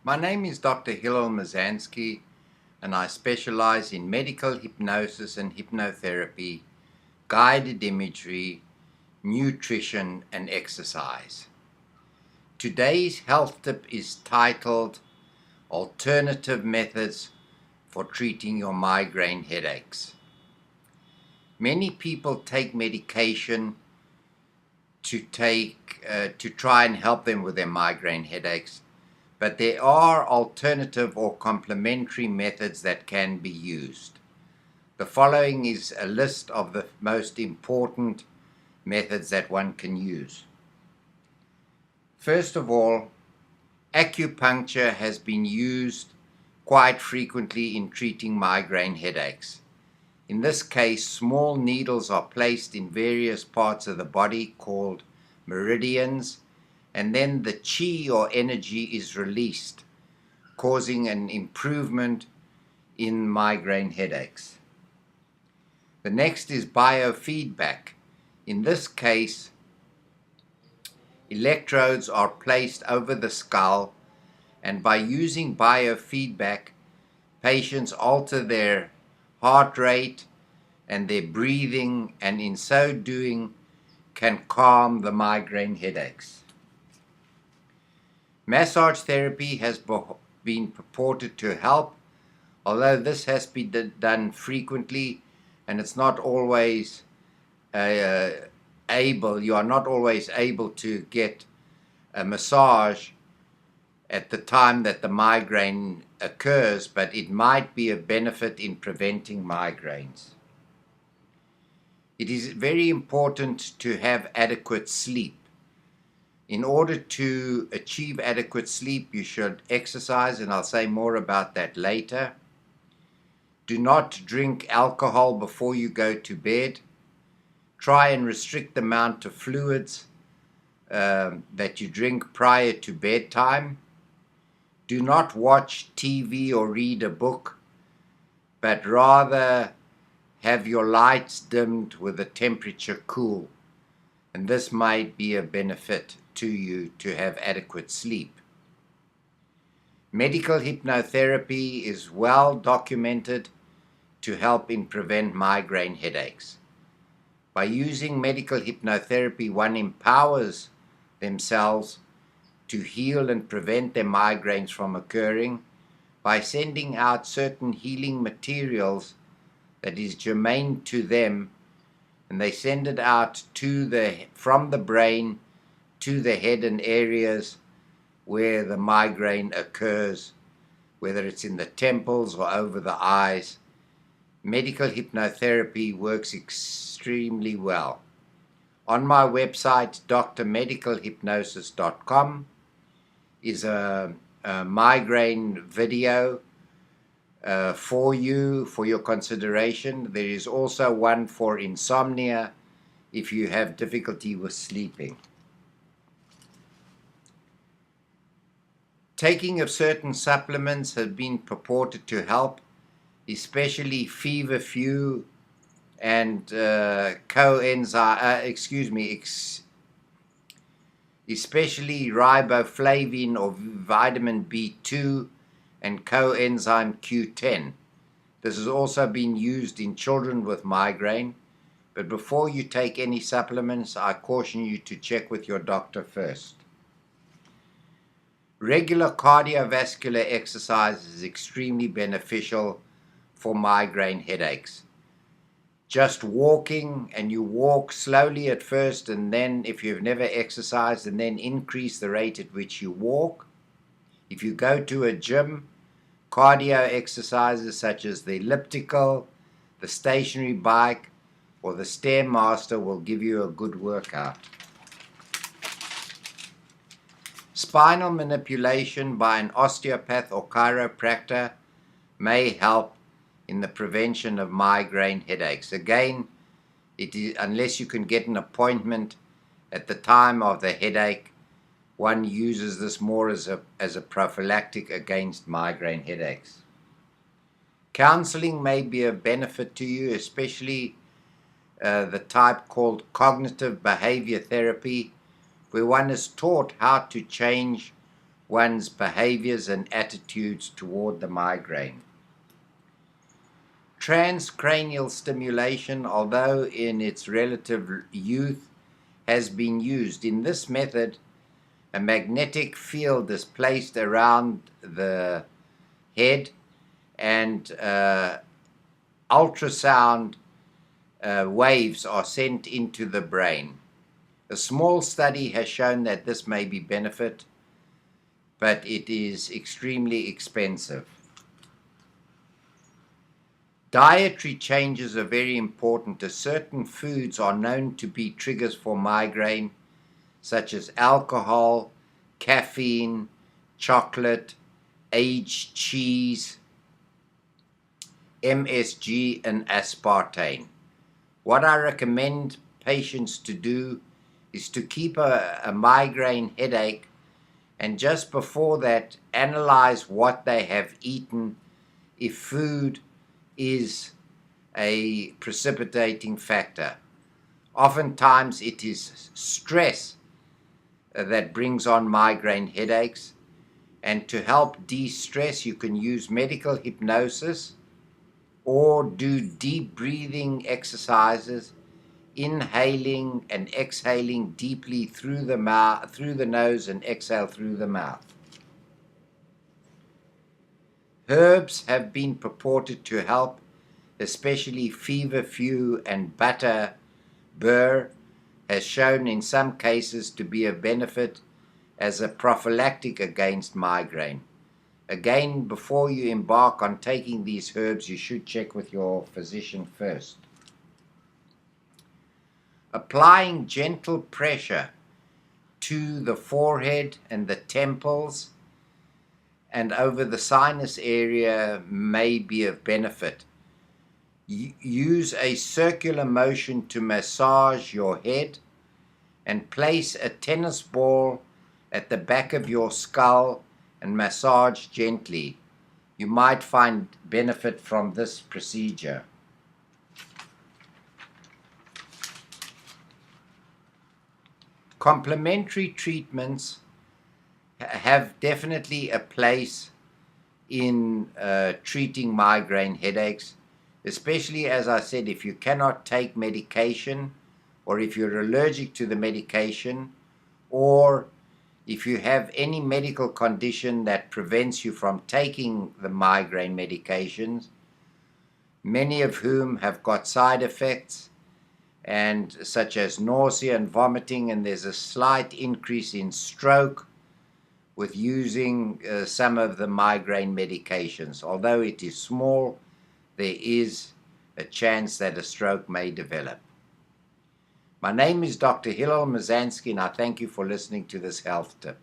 My name is Dr. Hillel Mazansky, and I specialize in medical hypnosis and hypnotherapy, guided imagery, nutrition, and exercise. Today's health tip is titled Alternative Methods for Treating Your Migraine Headaches. Many people take medication to try and help them with their migraine headaches, but there are alternative or complementary methods that can be used. The following is a list of the most important methods that one can use. First of all, acupuncture has been used quite frequently in treating migraine headaches. In this case, small needles are placed in various parts of the body called meridians, and then the chi or energy is released, causing an improvement in migraine headaches. The next is biofeedback. In this case, electrodes are placed over the skull, and by using biofeedback, patients alter their heart rate and their breathing, and in so doing can calm the migraine headaches. Massage therapy has been purported to help, although this has been done frequently, and it's not always you are not always able to get a massage at the time that the migraine occurs, but it might be a benefit in preventing migraines. It is very important to have adequate sleep. In order to achieve adequate sleep, you should exercise, and I'll say more about that later. Do not drink alcohol before you go to bed. Try and restrict the amount of fluids that you drink prior to bedtime. Do not watch TV or read a book, but rather have your lights dimmed with the temperature cool, and this might be a benefit to you to have adequate sleep. Medical hypnotherapy is well documented to help in prevent migraine headaches. By using medical hypnotherapy, one empowers themselves to heal and prevent their migraines from occurring by sending out certain healing materials that is germane to them, and they send it out from the brain to the head and areas where the migraine occurs, whether it's in the temples or over the eyes. Medical hypnotherapy works extremely well. On my website, drmedicalhypnosis.com, is a migraine video for your consideration. There is also one for insomnia if you have difficulty with sleeping. Taking of certain supplements has been purported to help, especially feverfew and especially riboflavin or vitamin B2 and coenzyme Q10. This has also been used in children with migraine, but before you take any supplements, I caution you to check with your doctor first. Regular cardiovascular exercise is extremely beneficial for migraine headaches. Just walking, and you walk slowly at first, and then if you've never exercised, and then increase the rate at which you walk. If you go to a gym, cardio exercises such as the elliptical, the stationary bike, or the Stairmaster will give you a good workout. Spinal manipulation by an osteopath or chiropractor may help in the prevention of migraine headaches. Again, it is, unless you can get an appointment at the time of the headache, one uses this more as a prophylactic against migraine headaches. Counseling may be of benefit to you, especially the type called cognitive behavior therapy, where one is taught how to change one's behaviors and attitudes toward the migraine. Transcranial stimulation, although in its relative youth, has been used. In this method, a magnetic field is placed around the head and ultrasound waves are sent into the brain. A small study has shown that this may be benefit, but it is extremely expensive. Dietary changes are very important, as certain foods are known to be triggers for migraine, such as alcohol, caffeine, chocolate, aged cheese, MSG, and aspartame. What I recommend patients to do is to keep a migraine headache, and just before that, analyze what they have eaten, if food is a precipitating factor. Oftentimes it is stress that brings on migraine headaches, and to help de-stress you can use medical hypnosis or do deep breathing exercises, inhaling and exhaling deeply through the mouth, through the nose, and exhale through the mouth. Herbs have been purported to help, especially feverfew and butter burr has shown in some cases to be of benefit as a prophylactic against migraine. Again, before you embark on taking these herbs, you should check with your physician first. Applying gentle pressure to the forehead and the temples and over the sinus area may be of benefit. Use a circular motion to massage your head and place a tennis ball at the back of your skull and massage gently. You might find benefit from this procedure. Complementary treatments have definitely a place in treating migraine headaches, especially, as I said, if you cannot take medication, or if you're allergic to the medication, or if you have any medical condition that prevents you from taking the migraine medications, many of whom have got side effects, and such as nausea and vomiting, and there's a slight increase in stroke with using some of the migraine medications. Although it is small, there is a chance that a stroke may develop. My name is Dr. Hillel Mazansky, and I thank you for listening to this health tip.